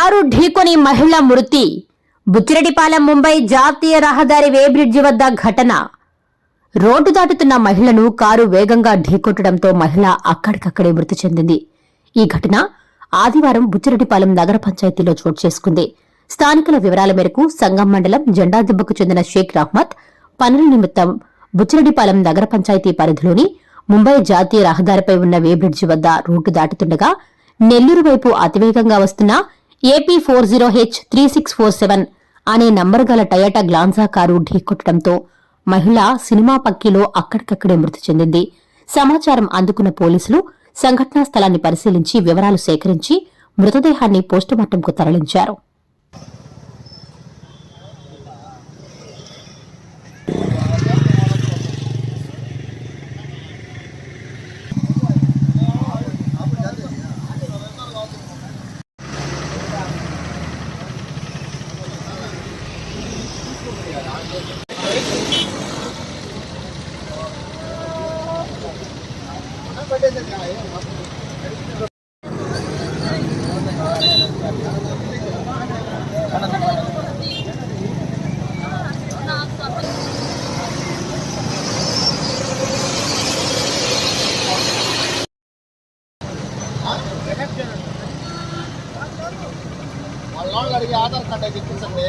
Car ఢీకొని మహిళ మృతి. బుచ్చిరెడ్డిపాలెం ముంబై జాతీయ రహదారి వే బ్రిడ్జి వద్ద ఘటన. రోడ్డు దాటుతున్న మహిళను కారు వేగంగా ఢీకొట్టడంతో మహిళ అక్కడికక్కడే మృతి చెందింది. ఈ ఘటన ఆదివారం బుచ్చిరెడ్డిపాలెం నగర పంచాయతీలో చోటు చేసుకుంది. స్థానికుల వివరాల మేరకు సంగం మండలం జెండాదిబ్బకు చెందిన షేక్ రహ్మత్ పనుల నిమిత్తం బుచ్చిరెడ్డిపాలెం నగర పంచాయతీ పరిధిలోని ముంబై జాతీయ రహదారిపై ఉన్న వే బ్రిడ్జి వద్ద రోడ్డు దాటుతుండగా నెల్లూరు వైపు అతివేగంగా వస్తున్న ఏపీ 40H3647 అనే నంబరు గల టయోటా గ్లాన్జా కారు ఢీకొట్టడంతో మహిళ సినిమా పక్కీలో అక్కడికక్కడే మృతి చెందింది. సమాచారం అందుకున్న పోలీసులు సంఘటనా స్థలాన్ని పరిశీలించి వివరాలు సేకరించి మృతదేహాన్ని పోస్టుమార్టంకు తరలించారు. వాళ్ళ అడిగి ఆధార్ కార్డు అయితే ఇప్పించండి.